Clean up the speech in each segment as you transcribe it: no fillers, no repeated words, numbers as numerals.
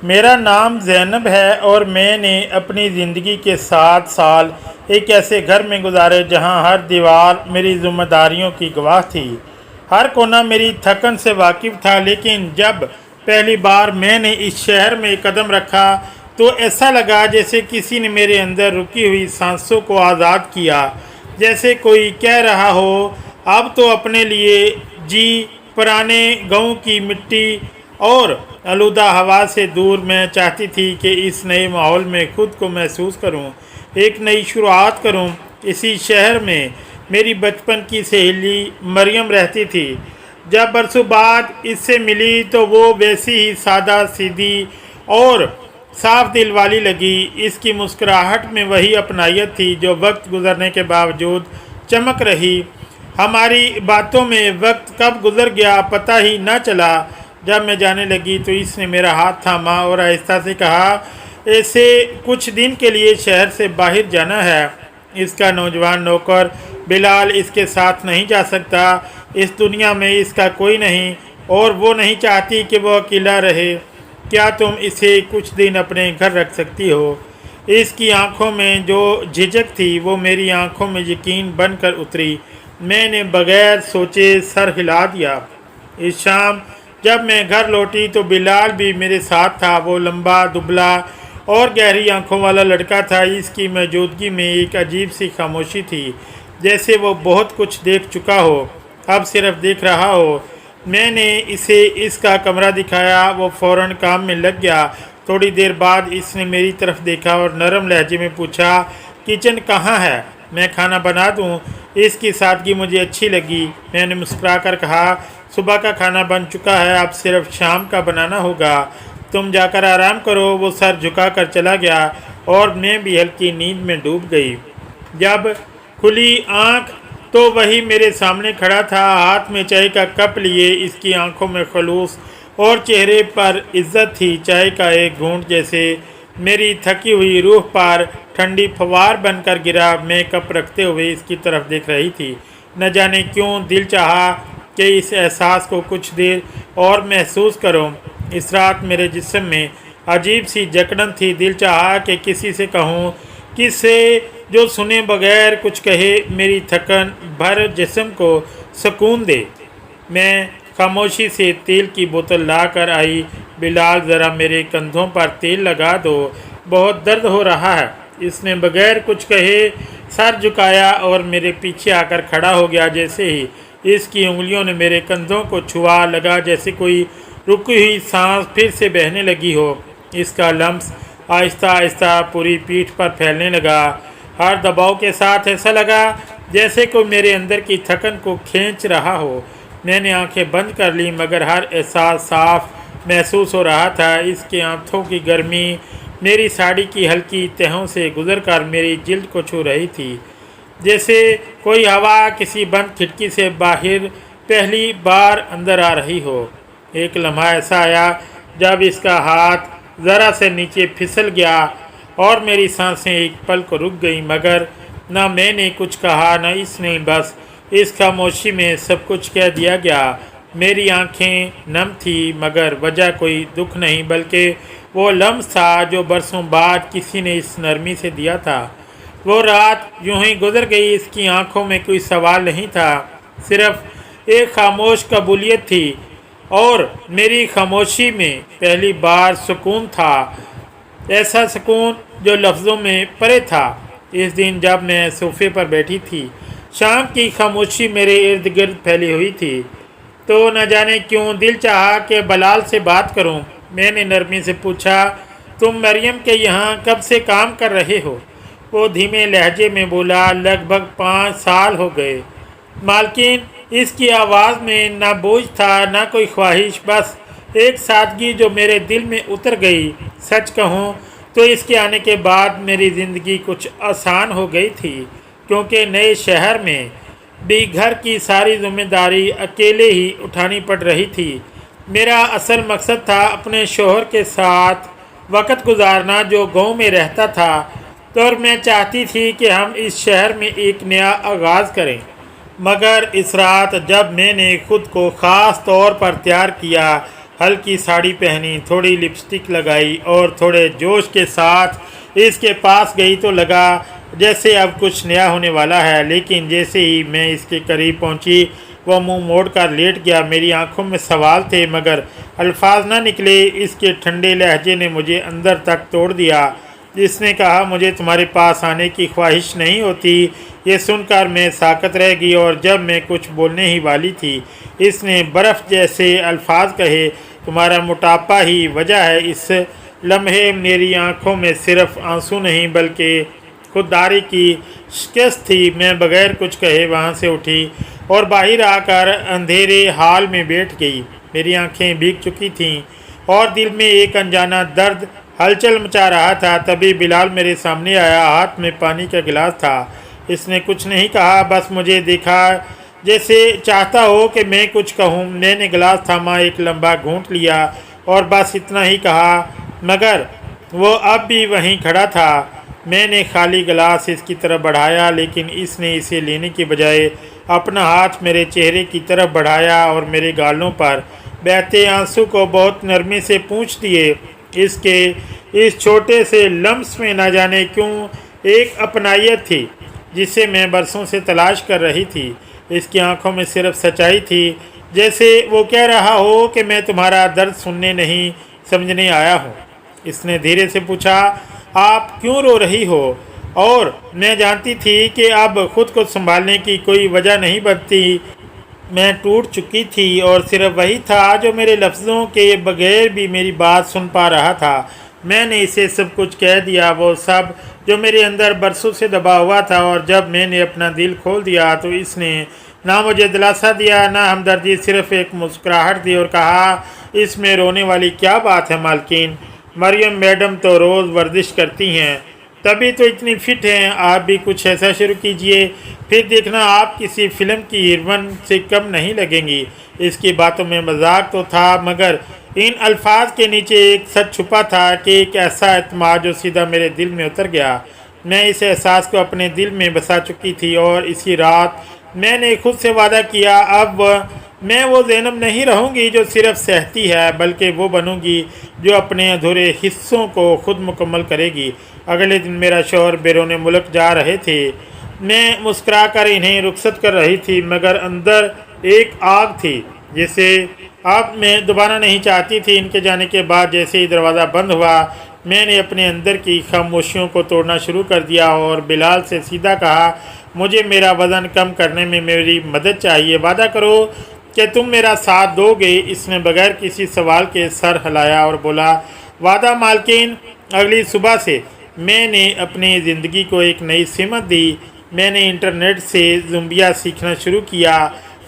میرا نام زینب ہے اور میں نے اپنی زندگی کے 7 سال ایک ایسے گھر میں گزارے جہاں ہر دیوار میری ذمہ داریوں کی گواہ تھی، ہر کونا میری تھکن سے واقف تھا۔ لیکن جب پہلی بار میں نے اس شہر میں قدم رکھا تو ایسا لگا جیسے کسی نے میرے اندر رکی ہوئی سانسوں کو آزاد کیا، جیسے کوئی کہہ رہا ہو اب تو اپنے لیے جی۔ پرانے گاؤں کی مٹی اور آلودہ ہوا سے دور میں چاہتی تھی کہ اس نئے ماحول میں خود کو محسوس کروں، ایک نئی شروعات کروں۔ اسی شہر میں میری بچپن کی سہیلی مریم رہتی تھی۔ جب برسوں بعد اس سے ملی تو وہ ویسی ہی سادہ سیدھی اور صاف دل والی لگی۔ اس کی مسکراہٹ میں وہی اپنائیت تھی جو وقت گزرنے کے باوجود چمک رہی۔ ہماری باتوں میں وقت کب گزر گیا پتہ ہی نہ چلا۔ جب میں جانے لگی تو اس نے میرا ہاتھ تھاما اور آہستہ سے کہا، اسے کچھ دن کے لیے شہر سے باہر جانا ہے۔ اس کا نوجوان نوکر بلال اس کے ساتھ نہیں جا سکتا، اس دنیا میں اس کا کوئی نہیں اور وہ نہیں چاہتی کہ وہ اکیلا رہے۔ کیا تم اسے کچھ دن اپنے گھر رکھ سکتی ہو؟ اس کی آنکھوں میں جو جھجک تھی وہ میری آنکھوں میں یقین بن کر اتری۔ میں نے بغیر سوچے سر ہلا دیا۔ اس شام جب میں گھر لوٹی تو بلال بھی میرے ساتھ تھا۔ وہ لمبا، دبلا اور گہری آنکھوں والا لڑکا تھا۔ اس کی موجودگی میں ایک عجیب سی خاموشی تھی، جیسے وہ بہت کچھ دیکھ چکا ہو، اب صرف دیکھ رہا ہو۔ میں نے اسے اس کا کمرہ دکھایا، وہ فوراً کام میں لگ گیا۔ تھوڑی دیر بعد اس نے میری طرف دیکھا اور نرم لہجے میں پوچھا، کچن کہاں ہے؟ میں کھانا بنا دوں؟ اس کی سادگی مجھے اچھی لگی۔ میں نے مسکرا کر کہا، صبح کا کھانا بن چکا ہے، اب صرف شام کا بنانا ہوگا، تم جا کر آرام کرو۔ وہ سر جھکا کر چلا گیا اور میں بھی ہلکی نیند میں ڈوب گئی۔ جب کھلی آنکھ تو وہی میرے سامنے کھڑا تھا، ہاتھ میں چائے کا کپ لیے۔ اس کی آنکھوں میں خلوص اور چہرے پر عزت تھی۔ چائے کا ایک گھونٹ جیسے میری تھکی ہوئی روح پر ٹھنڈی فوار بن کر گرا۔ میں کپ رکھتے ہوئے اس کی طرف دیکھ رہی تھی۔ نہ جانے کیوں دل چاہا کہ اس احساس کو کچھ دیر اور محسوس کروں۔ اس رات میرے جسم میں عجیب سی جکڑن تھی۔ دل چاہا کہ کسی سے کہوں، کس سے جو سنے بغیر کچھ کہے میری تھکن بھر جسم کو سکون دے۔ میں خاموشی سے تیل کی بوتل لا کر آئی۔ بلال ذرا میرے کندھوں پر تیل لگا دو، بہت درد ہو رہا ہے۔ اس نے بغیر کچھ کہے سر جھکایا اور میرے پیچھے آ کر کھڑا ہو گیا۔ جیسے ہی اس کی انگلیوں نے میرے کندھوں کو چھوا، لگا جیسے کوئی رکی ہوئی سانس پھر سے بہنے لگی ہو۔ اس کا لمس آہستہ آہستہ پوری پیٹھ پر پھیلنے لگا۔ ہر دباؤ کے ساتھ ایسا لگا جیسے کوئی میرے اندر کی تھکن کو کھینچ رہا ہو۔ میں نے آنکھیں بند کر لی مگر ہر احساس صاف محسوس ہو رہا تھا۔ اس کے ہاتھوں کی گرمی میری ساڑی کی ہلکی تہوں سے گزر کر میری جلد کو چھو رہی تھی، جیسے کوئی ہوا کسی بند کھڑکی سے باہر پہلی بار اندر آ رہی ہو۔ ایک لمحہ ایسا آیا جب اس کا ہاتھ ذرا سے نیچے پھسل گیا اور میری سانسیں ایک پل کو رک گئیں، مگر نہ میں نے کچھ کہا نہ اس نے، بس اس خاموشی میں سب کچھ کہہ دیا گیا۔ میری آنکھیں نم تھی مگر وجہ کوئی دکھ نہیں، بلکہ وہ لمس تھا جو برسوں بعد کسی نے اس نرمی سے دیا تھا۔ وہ رات یوں ہی گزر گئی۔ اس کی آنکھوں میں کوئی سوال نہیں تھا، صرف ایک خاموش قبولیت تھی، اور میری خاموشی میں پہلی بار سکون تھا، ایسا سکون جو لفظوں میں پرے تھا۔ اس دن جب میں صوفے پر بیٹھی تھی، شام کی خاموشی میرے ارد گرد پھیلی ہوئی تھی، تو نہ جانے کیوں دل چاہا کہ بلال سے بات کروں۔ میں نے نرمی سے پوچھا، تم مریم کے یہاں کب سے کام کر رہے ہو؟ وہ دھیمے لہجے میں بولا، لگ بھگ 5 سال ہو گئے۔ مالکین، اس کی آواز میں نہ بوجھ تھا نہ کوئی خواہش، بس ایک سادگی جو میرے دل میں اتر گئی۔ سچ کہوں تو اس کے آنے کے بعد میری زندگی کچھ آسان ہو گئی تھی، کیونکہ نئے شہر میں بھی گھر کی ساری ذمہ داری اکیلے ہی اٹھانی پڑ رہی تھی۔ میرا اصل مقصد تھا اپنے شوہر کے ساتھ وقت گزارنا جو گاؤں میں رہتا تھا، اور میں چاہتی تھی کہ ہم اس شہر میں ایک نیا آغاز کریں۔ مگر اس رات جب میں نے خود کو خاص طور پر تیار کیا، हल्की साड़ी पहनी, थोड़ी लिपस्टिक लगाई और थोड़े जोश के साथ इसके पास गई तो लगा जैसे अब कुछ नया होने वाला है। लेकिन जैसे ही मैं इसके करीब पहुंची, वह मुंह मोड़कर लेट गया। मेरी आंखों में सवाल थे मगर अल्फाज न निकले। इसके ठंडे लहजे ने मुझे अंदर तक तोड़ दिया। इसने कहा, मुझे तुम्हारे पास आने की ख्वाहिश नहीं होती। ये सुनकर मैं साकत रह गई और जब मैं कुछ बोलने ही वाली थी, इसने बर्फ़ जैसे अल्फाज कहे, तुम्हारा मोटापा ही वजह है। इस लम्हे मेरी आंखों में सिर्फ आंसू नहीं बल्कि खुददारी की शिकस्त थी। मैं बगैर कुछ कहे वहाँ से उठी और बाहर आकर अंधेरे हाल में बैठ गई। मेरी आंखें भीग चुकी थीं और दिल में एक अनजाना दर्द हलचल मचा रहा था। तभी बिलाल मेरे सामने आया, हाथ में पानी का गिलास था। इसने कुछ नहीं कहा, बस मुझे देखा जैसे चाहता हो कि मैं कुछ कहूँ। मैंने गिलास थामा, एक लंबा घूंट लिया और बस इतना ही कहा, मगर वो अब भी वहीं खड़ा था। मैंने खाली गिलास इसकी तरफ बढ़ाया, लेकिन इसने इसे लेने की बजाय अपना हाथ मेरे चेहरे की तरफ बढ़ाया और मेरे गालों पर बहते आंसू को बहुत नरमी से पूंछ दिए। इसके इस छोटे से लम्स में न जाने क्यों एक अपनायत थी जिसे मैं बरसों से तलाश कर रही थी। इसकी आंखों में सिर्फ सच्चाई थी, जैसे वो कह रहा हो कि मैं तुम्हारा दर्द सुनने नहीं समझने आया हूँ। इसने धीरे से पूछा, आप क्यों रो रही हो? और मैं जानती थी कि अब खुद को संभालने की कोई वजह नहीं बनती। मैं टूट चुकी थी और सिर्फ वही था जो मेरे लफ्ज़ों के बगैर भी मेरी बात सुन पा रहा था। मैंने इसे सब कुछ कह दिया, वो सब जो मेरे अंदर बरसों से दबा हुआ था। और जब मैंने अपना दिल खोल दिया तो इसने ना मुझे दिलासा दिया ना हमदर्दी, सिर्फ एक मुस्कुराहट दी और कहा, इसमें रोने वाली क्या बात है मालकिन? मरियम मैडम तो रोज़ वर्जिश करती हैं, तभी तो इतनी फिट हैं। आप भी कुछ ऐसा शुरू कीजिए, फिर देखना आप किसी फिल्म की हीरोइन से कम नहीं लगेंगी। इसकी बातों में मजाक तो था, मगर इन अल्फाज के नीचे एक सच छुपा था कि एक ऐसा एतमाद जो सीधा मेरे दिल में उतर गया। मैं इस एहसास को अपने दिल में बसा चुकी थी और इसी रात मैंने खुद से वादा किया, अब मैं वो ज़ैनब नहीं रहूँगी जो सिर्फ सहती है, बल्कि वो बनूँगी जो अपने अधूरे हिस्सों को खुद मुकम्मल करेगी। अगले दिन मेरा शौहर बैरून मुल्क जा रहे थे। मैं मुस्कुरा कर इन्हें रुखसत कर रही थी, मगर अंदर एक आग थी जिसे अब मैं दोबारा नहीं चाहती थी। इनके जाने के बाद जैसे ही दरवाज़ा बंद हुआ, मैंने अपने अंदर की खामोशियों को तोड़ना शुरू कर दिया और बिलाल से सीधा कहा, मुझे मेरा वज़न कम करने में मेरी मदद चाहिए। वादा करो कि तुम मेरा साथ दोगे। इसने बगैर किसी सवाल के सर हिलाया और बोला, वादा मालकिन। अगली सुबह से मैंने अपनी ज़िंदगी को एक नई सिमत दी। मैंने इंटरनेट से ज़ुम्बिया सीखना शुरू किया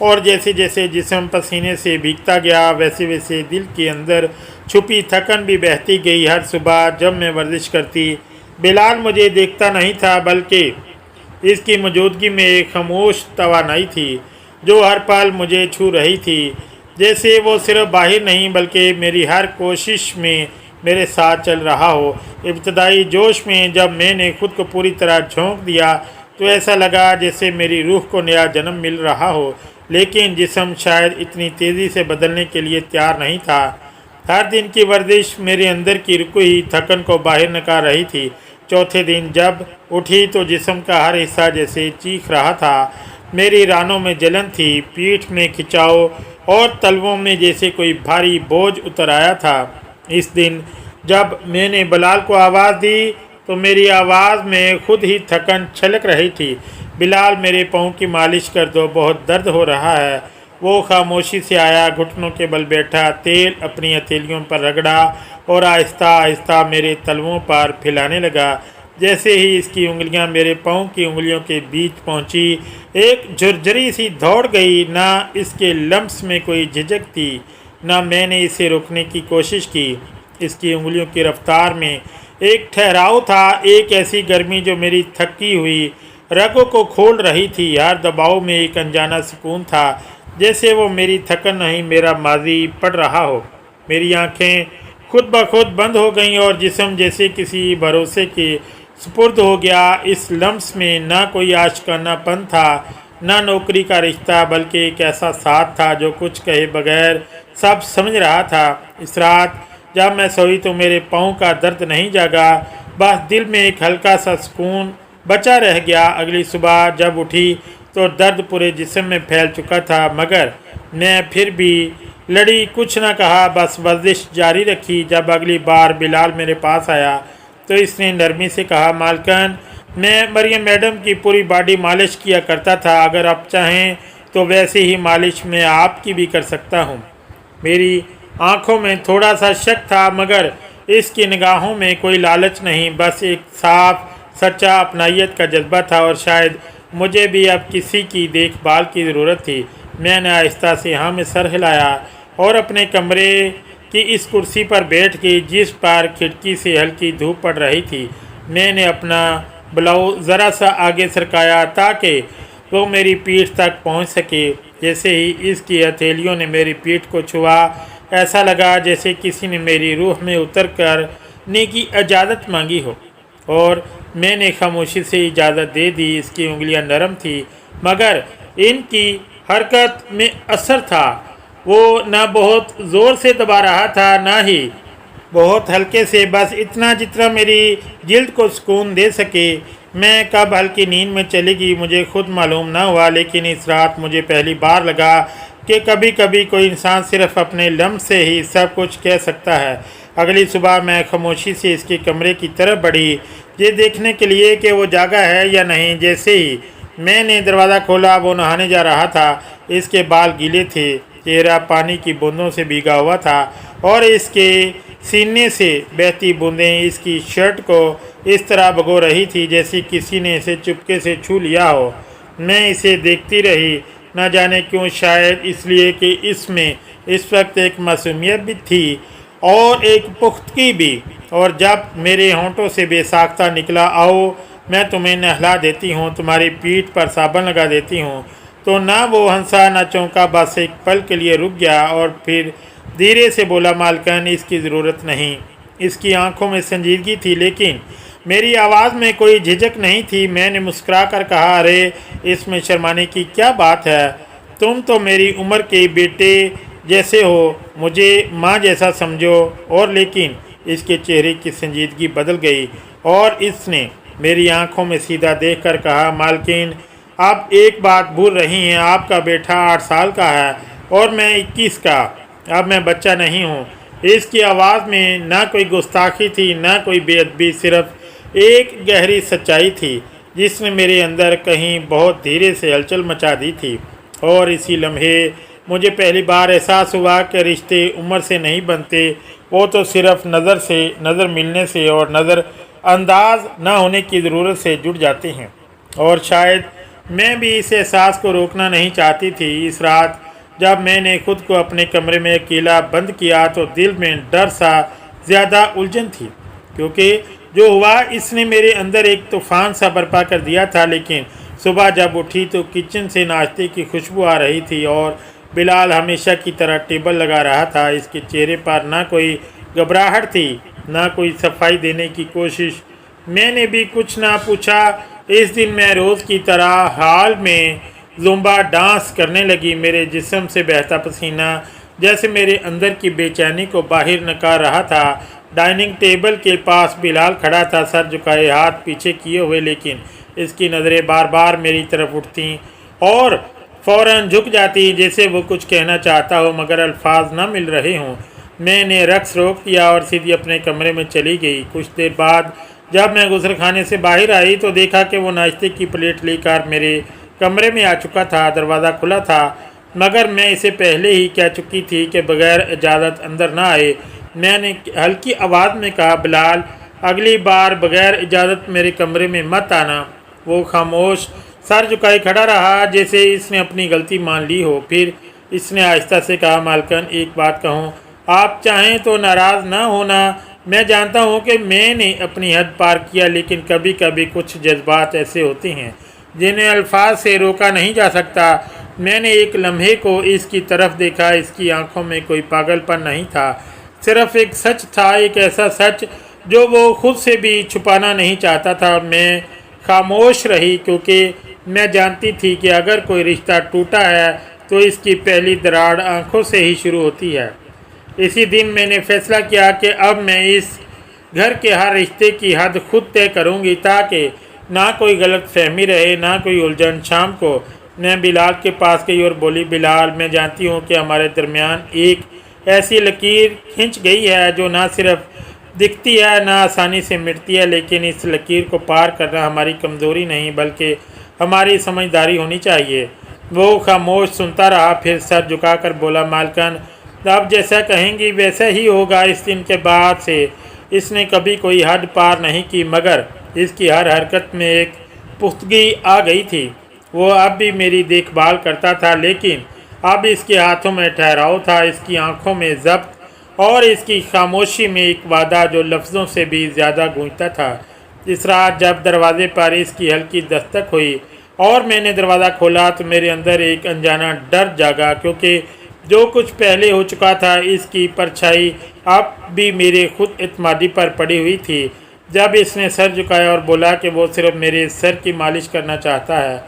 और जैसे जैसे जिस्म पसीने से भीगता गया, वैसे वैसे दिल के अंदर छुपी थकन भी बहती गई। हर सुबह जब मैं वर्जिश करती, बिलाल मुझे देखता नहीं था, बल्कि इसकी मौजूदगी में एक खामोश तवानाई थी जो हर पल मुझे छू रही थी। जैसे वो सिर्फ बाहर नहीं बल्कि मेरी हर कोशिश में मेरे साथ चल रहा हो। इब्तदाई जोश में जब मैंने खुद को पूरी तरह झोंक दिया तो ऐसा लगा जैसे मेरी रूह को नया जन्म मिल रहा हो, लेकिन जिस्म शायद इतनी तेज़ी से बदलने के लिए तैयार नहीं था। हर दिन की वर्जिश मेरे अंदर की रुकी हुई थकन को बाहर निकाल रही थी। चौथे दिन जब उठी तो जिस्म का हर हिस्सा जैसे चीख रहा था। मेरी रानों में जलन थी, पीठ में खिंचाव और तलवों में जैसे कोई भारी बोझ उतर आया था। इस दिन जब मैंने बिलाल को आवाज़ दी तो मेरी आवाज़ में खुद ही थकन छलक रही थी। बिलाल, मेरे पाँव की मालिश कर दो, बहुत दर्द हो रहा है। वो खामोशी से आया, घुटनों के बल बैठा, तेल अपनी हथेलियों पर रगड़ा और आहिस्ता आहिस्ता मेरे तलवों पर फैलाने लगा। जैसे ही इसकी उंगलियां मेरे पाँव की उंगलियों के बीच पहुंची, एक झुरझरी सी दौड़ गई। ना इसके लम्स में कोई झिझक थी, ना मैंने इसे रोकने की कोशिश की। इसकी उंगलियों की रफ्तार में एक ठहराव था, एक ऐसी गर्मी जो मेरी थकी हुई रगों को खोल रही थी। हर दबाव में एक अनजाना सुकून था, जैसे वो मेरी थकन नहीं मेरा माजी पढ़ रहा हो। मेरी आंखें खुद ब खुद बंद हो गईं और जिस्म जैसे किसी भरोसे के सुपुर्द हो गया। इस लम्स में ना कोई आशिकानापन था, ना नौकरी का रिश्ता, बल्कि एक ऐसा साथ था जो कुछ कहे बगैर सब समझ रहा था। इस रात जब मैं सोई तो मेरे पाँव का दर्द नहीं जागा, बस दिल में एक हल्का सा सुकून बचा रह गया। अगली सुबह जब उठी तो दर्द पूरे जिस्म में फैल चुका था, मगर मैं फिर भी लड़ी, कुछ न कहा, बस वर्जिश जारी रखी। जब अगली बार बिलाल मेरे पास आया तो इसने नरमी से कहा, मालकन, मैं मरियम मैडम की पूरी बॉडी मालिश किया करता था, अगर आप चाहें तो वैसे ही मालिश मैं आपकी भी कर सकता हूँ। मेरी आंखों में थोड़ा सा शक था, मगर इसकी निगाहों में कोई लालच नहीं, बस एक साफ सच्चा अपनाइयत का जज्बा था। और शायद मुझे भी अब किसी की देखभाल की ज़रूरत थी। मैंने आहिस्ता से हाँ में सर हिलाया और अपने कमरे की इस कुर्सी पर बैठ गई जिस पर खिड़की से हल्की धूप पड़ रही थी। मैंने अपना ब्लाउज ज़रा सा आगे सरकाया ताकि वो मेरी पीठ तक पहुंच सके। जैसे ही इसकी हथेलियों ने मेरी पीठ को छुआ, ऐसा लगा जैसे किसी ने मेरी रूह में उतर करने की इजाज़त मांगी हो, और मैंने खामोशी से इजाज़त दे दी। इसकी उंगलियां नरम थी, मगर इनकी हरकत में असर था। वो ना बहुत ज़ोर से दबा रहा था, ना ही बहुत हल्के से, बस इतना जितना मेरी जिल्द को सुकून दे सके। मैं कब हल्की नींद में चली गई मुझे खुद मालूम ना हुआ, लेकिन इस रात मुझे पहली बार लगा कि कभी कभी कोई इंसान सिर्फ अपने लम्स से ही सब कुछ कह सकता है। अगली सुबह मैं खामोशी से इसके कमरे की तरफ बढ़ी, ये देखने के लिए कि वो जागा है या नहीं। जैसे ही मैंने दरवाज़ा खोला, वो नहाने जा रहा था। इसके बाल गीले थे, चेहरा पानी की बूंदों से भीगा हुआ था, और इसके सीने से बहती बूंदें इसकी शर्ट को इस तरह भगो रही थी जैसे किसी ने इसे चुपके से छू लिया हो। मैं इसे देखती रही, न जाने क्यों, शायद इसलिए कि इसमें इस वक्त एक मासूमियत भी थी और एक पुख्तगी भी। और जब मेरे होंठों से बेसाख्ता निकला, आओ मैं तुम्हें नहला देती हूँ, तुम्हारी पीठ पर साबुन लगा देती हूँ, तो ना वो हंसा ना चौंका, बस एक पल के लिए रुक गया और फिर धीरे से बोला, मालकन, इसकी ज़रूरत नहीं। इसकी आंखों में संजीदगी थी, लेकिन मेरी आवाज़ में कोई झिझक नहीं थी। मैंने मुस्कुरा कर कहा, अरे इसमें शर्माने की क्या बात है, तुम तो मेरी उम्र के बेटे जैसे हो, मुझे माँ जैसा समझो। और लेकिन इसके चेहरे की संजीदगी बदल गई और इसने मेरी आंखों में सीधा देखकर कहा, मालकिन, आप एक बात भूल रही हैं, आपका बेटा 8 साल का है और मैं 21 का। अब मैं बच्चा नहीं हूँ। इसकी आवाज़ में ना कोई गुस्ताखी थी, ना कोई बेअदबी, सिर्फ एक गहरी सच्चाई थी जिसने मेरे अंदर कहीं बहुत धीरे से हलचल मचा दी थी। और इसी लम्हे मुझे पहली बार एहसास हुआ कि रिश्ते उम्र से नहीं बनते, वो तो सिर्फ नज़र मिलने से और नज़र अंदाज ना होने की ज़रूरत से जुड़ जाते हैं। और शायद मैं भी इस एहसास को रोकना नहीं चाहती थी। इस रात जब मैंने खुद को अपने कमरे में अकेला बंद किया तो दिल में डर सा ज़्यादा उलझन थी, क्योंकि जो हुआ इसने मेरे अंदर एक तूफ़ान सा बर्पा कर दिया था। लेकिन सुबह जब उठी तो किचन से नाश्ते की खुशबू आ रही थी और बिलाल हमेशा की तरह टेबल लगा रहा था। इसके चेहरे पर ना कोई घबराहट थी, ना कोई सफाई देने की कोशिश। मैंने भी कुछ ना पूछा। इस दिन मैं रोज़ की तरह हाल में ज़ुम्बा डांस करने लगी। मेरे जिस्म से बहता पसीना जैसे मेरे अंदर की बेचैनी को बाहर निकाल रहा था। डाइनिंग टेबल के पास बिलाल खड़ा था, सर झुकाए, हाथ पीछे किए हुए, लेकिन इसकी नज़रें बार बार मेरी तरफ उठती और फ़ौरन झुक जाती जैसे वो कुछ कहना चाहता हो मगर अल्फाज न मिल रहे हों। मैंने रक्स रोक दिया और सीधी अपने कमरे में चली गई। कुछ देर बाद जब मैं गुस्लखाने से बाहर आई तो देखा कि वो नाश्ते की प्लेट लेकर मेरे कमरे में आ चुका था। दरवाज़ा खुला था, मगर मैं इसे पहले ही कह चुकी थी कि बगैर इजाज़त अंदर ना आए। मैंने हल्की आवाज़ में कहा, बिलाल, अगली बार बगैर इजाज़त मेरे कमरे में मत आना। वो खामोश सर झुकाए खड़ा रहा जैसे इसने अपनी गलती मान ली हो। फिर इसने आहिस्ता से कहा, मालकन, एक बात कहूँ, आप चाहें तो नाराज़ ना होना। मैं जानता हूँ कि मैंने अपनी हद पार किया, लेकिन कभी कभी कुछ जज्बात ऐसे होते हैं जिन्हें अल्फाज से रोका नहीं जा सकता। मैंने एक लम्हे को इसकी तरफ देखा। इसकी आंखों में कोई पागलपन नहीं था, सिर्फ एक सच था, एक ऐसा सच जो वो खुद से भी छुपाना नहीं चाहता था। मैं खामोश रही क्योंकि मैं जानती थी कि अगर कोई रिश्ता टूटा है तो इसकी पहली दरार आंखों से ही शुरू होती है। इसी दिन मैंने फैसला किया कि अब मैं इस घर के हर रिश्ते की हद खुद तय करूंगी, ताकि ना कोई गलत फहमी रहे, ना कोई उलझन। शाम को मैं बिलाल के पास गई और बोली, बिलाल, मैं जानती हूँ कि हमारे दरमियान एक ऐसी लकीर खिंच गई है जो ना सिर्फ दिखती है ना आसानी से मिटती है, लेकिन इस लकीर को पार करना हमारी कमज़ोरी नहीं बल्कि हमारी समझदारी होनी चाहिए। वो खामोश सुनता रहा, फिर सर झुकाकर बोला, मालकन, आप जैसा कहेंगी वैसा ही होगा। इस दिन के बाद से इसने कभी कोई हद पार नहीं की, मगर इसकी हर हरकत में एक पुख्तगी आ गई थी। वो अब भी मेरी देखभाल करता था, लेकिन अब इसके हाथों में ठहराव था, इसकी आंखों में ज़ब्त और इसकी खामोशी में एक वादा जो लफ्ज़ों से भी ज़्यादा गूंजता था। इस रात जब दरवाज़े पर इसकी हल्की दस्तक हुई और मैंने दरवाज़ा खोला तो मेरे अंदर एक अनजाना डर जागा, क्योंकि जो कुछ पहले हो चुका था इसकी परछाई अब भी मेरे खुद एतमादी पर पड़ी हुई थी। जब इसने सर झुकाया और बोला कि वो सिर्फ मेरे सर की मालिश करना चाहता है,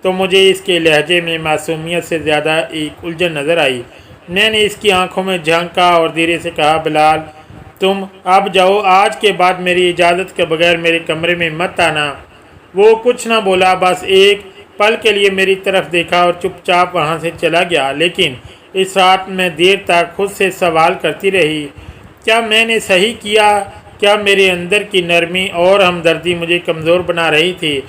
तो मुझे इसके लहजे में मासूमियत से ज़्यादा एक उलझन नज़र आई। मैंने इसकी आंखों में झांका और धीरे से कहा, बिलाल, तुम अब जाओ, आज के बाद मेरी इजाज़त के बगैर मेरे कमरे में मत आना। वो कुछ ना बोला, बस एक पल के लिए मेरी तरफ देखा और चुपचाप वहाँ से चला गया। लेकिन इस रात मैं देर तक खुद से सवाल करती रही, क्या मैंने सही किया? क्या मेरे अंदर की नरमी और हमदर्दी मुझे कमज़ोर बना रही थी?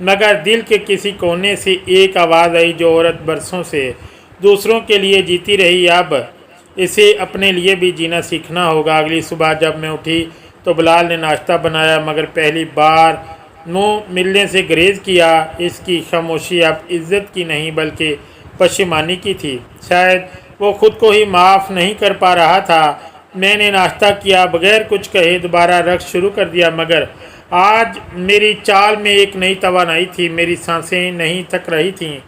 मगर दिल के किसी कोने से एक आवाज़ आई, जो औरत बरसों से दूसरों के लिए जीती रही, अब इसे अपने लिए भी जीना सीखना होगा। अगली सुबह जब मैं उठी तो बिलाल ने नाश्ता बनाया, मगर पहली बार मुँह मिलने से गुरेज किया। इसकी खामोशी अब इज़्ज़त की नहीं बल्कि पशेमानी की थी। शायद वो खुद को ही माफ़ नहीं कर पा रहा था। मैंने नाश्ता किया, बगैर कुछ कहे दोबारा रक्स शुरू कर दिया, मगर आज मेरी चाल में एक नई तवानाई थी। मेरी सांसें नहीं थक रही थीं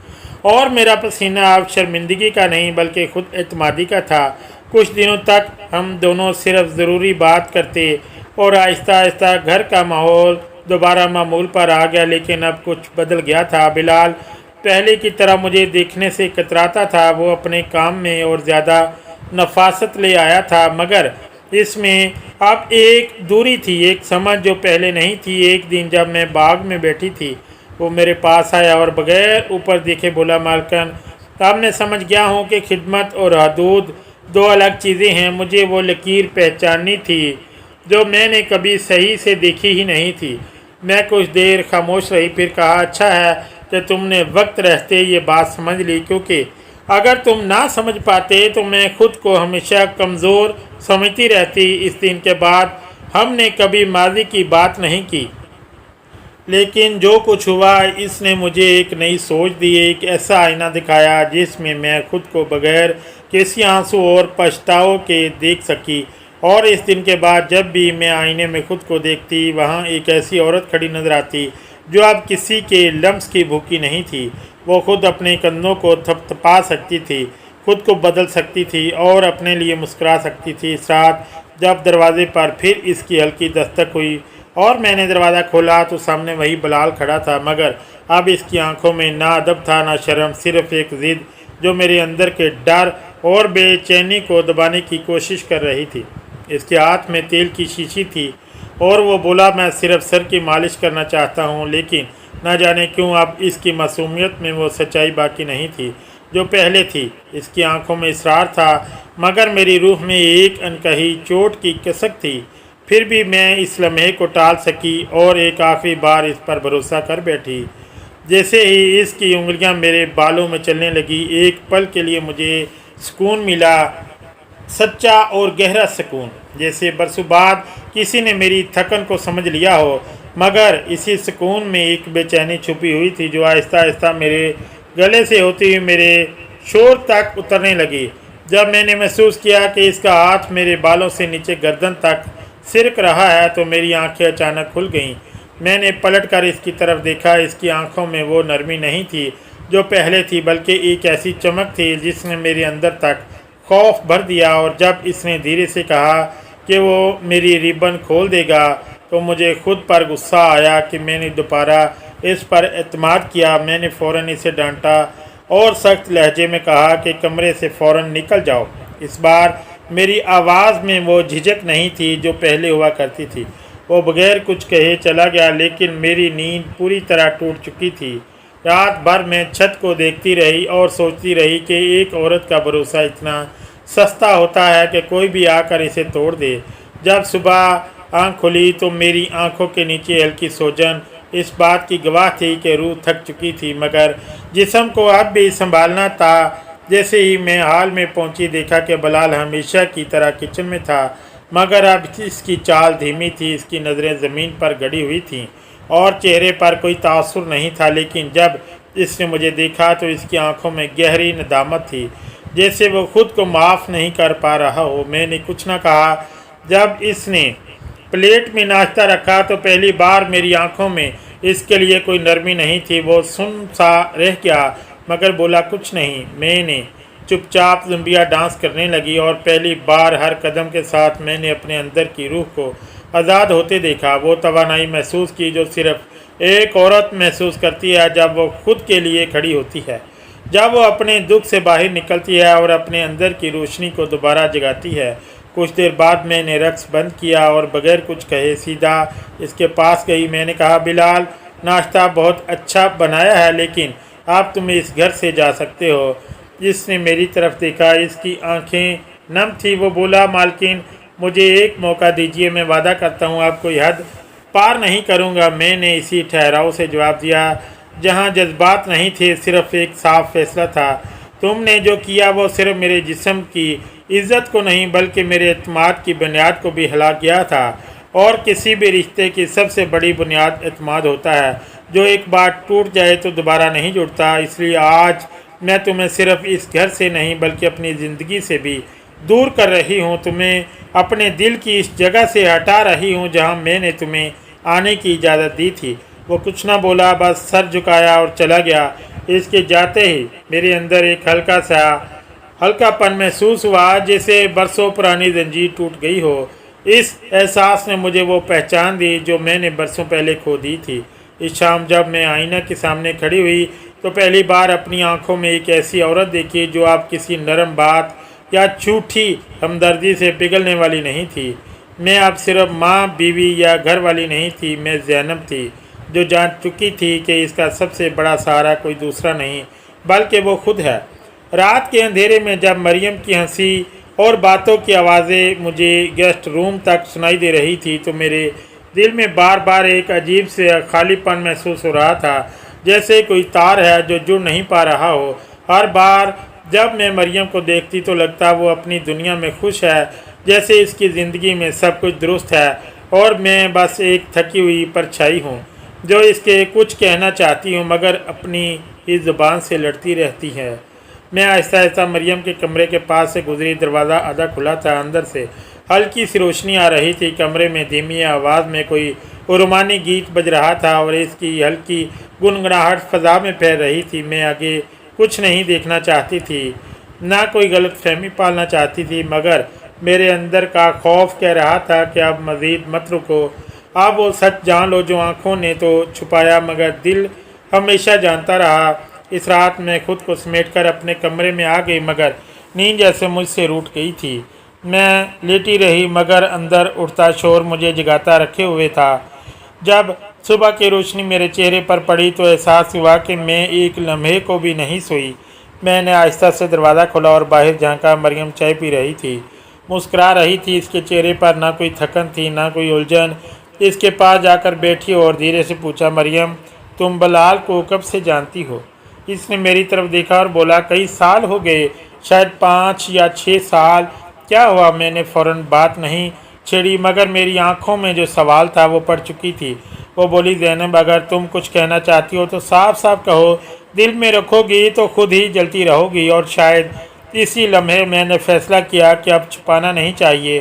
और मेरा पसीना अब शर्मिंदगी का नहीं बल्कि खुद एतमादी का था। कुछ दिनों तक हम दोनों सिर्फ ज़रूरी बात करते और आहिस्ता आहिस्ता घर का माहौल दोबारा मामूल पर आ गया, लेकिन अब कुछ बदल गया था। बिलाल पहले की तरह मुझे देखने से कतराता था। वो अपने काम में और ज़्यादा नफासत ले आया था, मगर इसमें अब एक दूरी थी, एक समझ जो पहले नहीं थी। एक दिन जब मैं बाग में बैठी थी, वो मेरे पास आया और बगैर ऊपर देखे बोला, मालकन, अब मैं समझ गया हूँ कि खिदमत और हदूद दो अलग चीज़ें हैं। मुझे वो लकीर पहचाननी थी जो मैंने कभी सही से देखी ही नहीं थी। मैं कुछ देर खामोश रही, फिर कहा, अच्छा है कि तुमने वक्त रहते ये बात समझ ली, क्योंकि अगर तुम ना समझ पाते तो मैं खुद को हमेशा कमज़ोर समझती रहती। इस दिन के बाद हमने कभी माजी की बात नहीं की, लेकिन जो कुछ हुआ इसने मुझे एक नई सोच दी, एक ऐसा आईना दिखाया जिसमें मैं खुद को बगैर किसी आंसू और पछताओ के देख सकी। और इस दिन के बाद जब भी मैं आईने में खुद को देखती, वहाँ एक ऐसी औरत खड़ी नजर आती जो अब किसी के लम्स की भूखी नहीं थी। वो खुद अपने कंधों को थपथपा सकती थी, खुद को बदल सकती थी और अपने लिए मुस्कुरा सकती थी। इस रात जब दरवाजे पर फिर इसकी हल्की दस्तक हुई और मैंने दरवाज़ा खोला तो सामने वही बिलाल खड़ा था, मगर अब इसकी आंखों में ना अदब था ना शर्म, सिर्फ एक ज़िद जो मेरे अंदर के डर और बेचैनी को दबाने की कोशिश कर रही थी। इसके हाथ में तेल की शीशी थी और वो बोला, मैं सिर्फ सर की मालिश करना चाहता हूँ। लेकिन न जाने क्यों अब इसकी मासूमियत में वो सच्चाई बाकी नहीं थी जो पहले थी। इसकी आंखों में इसरार था, मगर मेरी रूह में एक अनकही चोट की कसक थी। फिर भी मैं इस लम्हे को टाल सकी और एक आखिरी बार इस पर भरोसा कर बैठी। जैसे ही इसकी उंगलियां मेरे बालों में चलने लगी, एक पल के लिए मुझे सुकून मिला, सच्चा और गहरा सुकून, जैसे बरसों बाद किसी ने मेरी थकन को समझ लिया हो। मगर इसी सुकून में एक बेचैनी छुपी हुई थी जो आहिस्ता आहिस्ता मेरे गले से होती हुई मेरे शोर तक उतरने लगी। जब मैंने महसूस किया कि इसका हाथ मेरे बालों से नीचे गर्दन तक सिरक रहा है तो मेरी आंखें अचानक खुल गईं। मैंने पलटकर इसकी तरफ देखा। इसकी आंखों में वो नरमी नहीं थी जो पहले थी, बल्कि एक ऐसी चमक थी जिसने मेरे अंदर तक खौफ भर दिया। और जब इसने धीरे से कहा कि वो मेरी रिबन खोल देगा तो मुझे खुद पर गुस्सा आया कि मैंने दोबारा इस पर एतमाद किया। मैंने फ़ौरन इसे डांटा, اور سخت لہجے میں کہا کہ کمرے سے فوراً نکل جاؤ۔ اس بار میری آواز میں وہ جھجک نہیں تھی جو پہلے ہوا کرتی تھی۔ وہ بغیر کچھ کہے چلا گیا، لیکن میری نیند پوری طرح ٹوٹ چکی تھی۔ رات بھر میں چھت کو دیکھتی رہی اور سوچتی رہی کہ ایک عورت کا بھروسہ اتنا سستا ہوتا ہے کہ کوئی بھی آ کر اسے توڑ دے۔ جب صبح آنکھ کھلی تو میری آنکھوں کے نیچے ہلکی سوجن اس بات کی گواہ تھی کہ روح تھک چکی تھی، مگر جسم کو اب بھی سنبھالنا تھا۔ جیسے ہی میں ہال میں پہنچی دیکھا کہ بلال ہمیشہ کی طرح کچن میں تھا، مگر اب اس کی چال دھیمی تھی، اس کی نظریں زمین پر گڑی ہوئی تھیں اور چہرے پر کوئی تاثر نہیں تھا۔ لیکن جب اس نے مجھے دیکھا تو اس کی آنکھوں میں گہری ندامت تھی، جیسے وہ خود کو معاف نہیں کر پا رہا ہو۔ میں نے کچھ نہ کہا۔ جب اس نے پلیٹ میں ناشتہ رکھا تو پہلی بار میری آنکھوں میں اس کے لیے کوئی نرمی نہیں تھی۔ وہ سن سا رہ گیا مگر بولا کچھ نہیں۔ میں نے چپ چاپ زمبیا ڈانس کرنے لگی اور پہلی بار ہر قدم کے ساتھ میں نے اپنے اندر کی روح کو آزاد ہوتے دیکھا۔ وہ توانائی محسوس کی جو صرف ایک عورت محسوس کرتی ہے جب وہ خود کے لیے کھڑی ہوتی ہے، جب وہ اپنے دکھ سے باہر نکلتی ہے اور اپنے اندر کی روشنی کو دوبارہ جگاتی ہے۔ کچھ دیر بعد میں نے رقص بند کیا اور بغیر کچھ کہے سیدھا اس کے پاس گئی۔ میں نے کہا، بلال، ناشتہ بہت اچھا بنایا ہے، لیکن اب تم اس گھر سے جا سکتے ہو۔ اس نے میری طرف دیکھا، اس کی آنکھیں نم تھی۔ وہ بولا، مالکن، مجھے ایک موقع دیجیے، میں وعدہ کرتا ہوں اب کوئی حد پار نہیں کروں گا۔ میں نے اسی ٹھہراؤ سے جواب دیا جہاں جذبات نہیں تھے، صرف ایک صاف فیصلہ تھا۔ تم نے جو کیا وہ صرف میرے جسم کی عزت کو نہیں بلکہ میرے اعتماد کی بنیاد کو بھی ہلا گیا تھا، اور کسی بھی رشتے کی سب سے بڑی بنیاد اعتماد ہوتا ہے، جو ایک بار ٹوٹ جائے تو دوبارہ نہیں جڑتا۔ اس لیے آج میں تمہیں صرف اس گھر سے نہیں بلکہ اپنی زندگی سے بھی دور کر رہی ہوں، تمہیں اپنے دل کی اس جگہ سے ہٹا رہی ہوں جہاں میں نے تمہیں آنے کی اجازت دی تھی۔ وہ کچھ نہ بولا، بس سر جھکایا اور چلا گیا۔ اس کے جاتے ہی میرے اندر ایک ہلکا پن محسوس ہوا، جیسے برسوں پرانی زنجیر ٹوٹ گئی ہو۔ اس احساس نے مجھے وہ پہچان دی جو میں نے برسوں پہلے کھو دی تھی۔ اس شام جب میں آئینہ کے سامنے کھڑی ہوئی تو پہلی بار اپنی آنکھوں میں ایک ایسی عورت دیکھی جو اب کسی نرم بات یا جھوٹی ہمدردی سے پگھلنے والی نہیں تھی۔ میں اب صرف ماں، بیوی یا گھر والی نہیں تھی، میں زینب تھی، جو جان چکی تھی کہ اس کا سب سے بڑا سہارا کوئی دوسرا نہیں بلکہ وہ خود ہے۔ رات کے اندھیرے میں جب مریم کی ہنسی اور باتوں کی آوازیں مجھے گیسٹ روم تک سنائی دے رہی تھی تو میرے دل میں بار بار ایک عجیب سے خالی پن محسوس ہو رہا تھا، جیسے کوئی تار ہے جو جڑ نہیں پا رہا ہو۔ ہر بار جب میں مریم کو دیکھتی تو لگتا وہ اپنی دنیا میں خوش ہے، جیسے اس کی زندگی میں سب کچھ درست ہے اور میں بس ایک تھکی ہوئی پرچھائی ہوں جو اس کے کچھ کہنا چاہتی ہوں مگر اپنی ہی زبان سے لڑتی رہتی ہے۔ میں آہستہ آہستہ مریم کے کمرے کے پاس سے گزری۔ دروازہ آدھا کھلا تھا، اندر سے ہلکی سی روشنی آ رہی تھی۔ کمرے میں دھیمی آواز میں کوئی رومانی گیت بج رہا تھا اور اس کی ہلکی گنگناہٹ فضا میں پھیل رہی تھی۔ میں آگے کچھ نہیں دیکھنا چاہتی تھی، نہ کوئی غلط فہمی پالنا چاہتی تھی، مگر میرے اندر کا خوف کہہ رہا تھا کہ اب مزید مت رکو، اب وہ سچ جان لو جو آنکھوں نے تو چھپایا مگر دل ہمیشہ جانتا رہا۔ اس رات میں خود کو سمیٹ کر اپنے کمرے میں آ گئی مگر نیند جیسے مجھ سے روٹھ گئی تھی۔ میں لیٹی رہی مگر اندر اٹھتا شور مجھے جگاتا رکھے ہوئے تھا۔ جب صبح کی روشنی میرے چہرے پر پڑی تو احساس ہوا کہ میں ایک لمحے کو بھی نہیں سوئی۔ میں نے آہستہ سے دروازہ کھولا اور باہر جھانکا۔ مریم چائے پی رہی تھی، مسکرا رہی تھی، اس کے چہرے پر نہ کوئی تھکن تھی نہ کوئی الجھن۔ اس کے پاس جا کر بیٹھی اور دھیرے سے پوچھا، مریم، تم بلال کو کب سے جانتی ہو؟ اس نے میری طرف دیکھا اور بولا، کئی سال ہو گئے، شاید 5 یا 6 سال۔ کیا ہوا؟ میں نے فوراً بات نہیں چھیڑی مگر میری آنکھوں میں جو سوال تھا وہ پڑ چکی تھی۔ وہ بولی، زینب، اگر تم کچھ کہنا چاہتی ہو تو صاف صاف کہو، دل میں رکھو گی تو خود ہی جلتی رہو گی۔ اور شاید اسی لمحے میں نے فیصلہ کیا کہ اب چھپانا نہیں چاہیے۔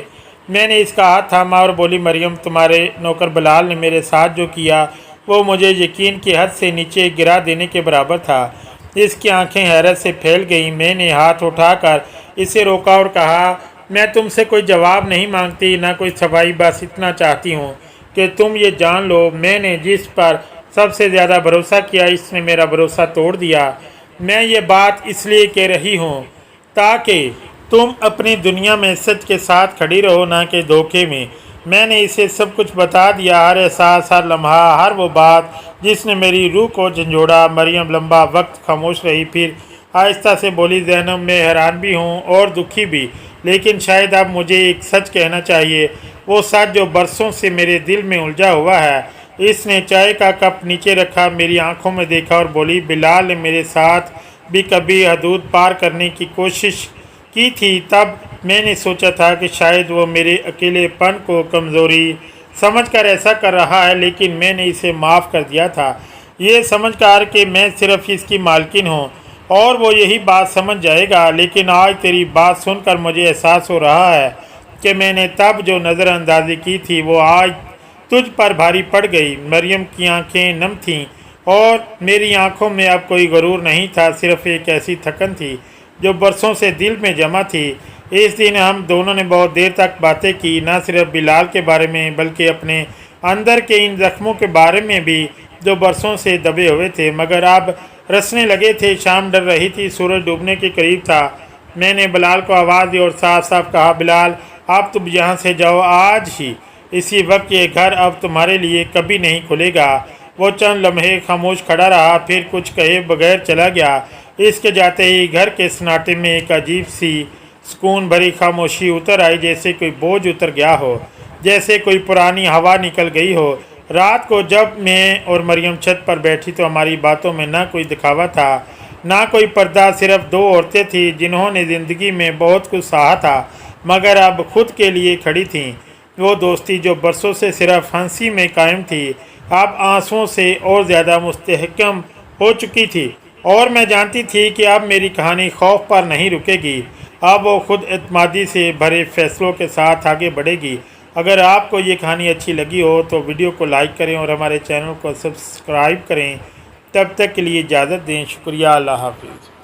میں نے اس کا ہاتھ تھاما اور بولی، مریم، تمہارے نوکر بلال نے میرے ساتھ جو کیا وہ مجھے یقین کی حد سے نیچے گرا دینے کے برابر تھا۔ اس کی آنکھیں حیرت سے پھیل گئیں۔ میں نے ہاتھ اٹھا کر اسے روکا اور کہا، میں تم سے کوئی جواب نہیں مانگتی نہ کوئی صفائی، بس اتنا چاہتی ہوں کہ تم یہ جان لو، میں نے جس پر سب سے زیادہ بھروسہ کیا اس نے میرا بھروسہ توڑ دیا۔ मैं ये बात इसलिए कह रही हूँ ताकि तुम अपनी दुनिया में सच के साथ खड़ी रहो, ना कि धोखे में। मैंने इसे सब कुछ बता दिया, हर एहसास, हर लम्हा, हर वो बात जिसने मेरी रूह को झंझोड़ा। मरियम लंबा वक्त खामोश रही, फिर आहिस्ता से बोली, ज़ैनब मैं हैरान भी हूँ और दुखी भी, लेकिन शायद अब मुझे एक सच कहना चाहिए, वो सच जो बरसों से मेरे दिल में उलझा हुआ है। इसने चाय का कप नीचे रखा, मेरी आंखों में देखा और बोली, बिलाल ने मेरे साथ भी कभी हदूद पार करने की कोशिश की थी। तब मैंने सोचा था कि शायद वो मेरे अकेलेपन को कमज़ोरी समझकर ऐसा कर रहा है, लेकिन मैंने इसे माफ़ कर दिया था, ये समझकर कि मैं सिर्फ इसकी मालकिन हूँ और वो यही बात समझ जाएगा। लेकिन आज तेरी बात सुनकर मुझे एहसास हो रहा है कि मैंने तब जो नज़रअंदाजी की थी वो आज तुझ पर भारी पड़ गई। मरियम की आंखें नम थीं और मेरी आंखों में अब कोई गरूर नहीं था, सिर्फ एक ऐसी थकन थी जो बरसों से दिल में जमा थी। इस दिन हम दोनों ने बहुत देर तक बातें की, न सिर्फ बिलाल के बारे में बल्कि अपने अंदर के इन जख्मों के बारे में भी जो बरसों से दबे हुए थे मगर अब रसने लगे थे। शाम डर रही थी, सूरज डूबने के करीब था। मैंने बिलाल को आवाज़ दी और साफ साफ कहा, बिलाल अब तुम यहाँ से जाओ, आज ही इसी वक्त ये घर अब तुम्हारे लिए कभी नहीं खुलेगा। वो चंद लम्हे खामोश खड़ा रहा, फिर कुछ कहे बगैर चला गया। इसके जाते ही घर के सन्नाटे में एक अजीब सी सुकून भरी खामोशी उतर आई, जैसे कोई बोझ उतर गया हो, जैसे कोई पुरानी हवा निकल गई हो। रात को जब मैं और मरियम छत पर बैठी तो हमारी बातों में ना कोई दिखावा था, ना कोई पर्दा, सिर्फ दो औरतें थीं जिन्होंने ज़िंदगी में बहुत कुछ सहा था मगर अब खुद के लिए खड़ी थीं। वो दोस्ती जो बरसों से सिर्फ हंसी में कायम थी अब आंसुओं से और ज़्यादा मुस्तहकम हो चुकी थी। और मैं जानती थी कि अब मेरी कहानी खौफ पर नहीं रुकेगी, अब वो खुद एतमादी से भरे फैसलों के साथ आगे बढ़ेगी। अगर आपको ये कहानी अच्छी लगी हो तो वीडियो को लाइक करें और हमारे चैनल को सब्सक्राइब करें। तब तक के लिए इजाज़त दें। शुक्रिया। अल्लाह हाफिज़।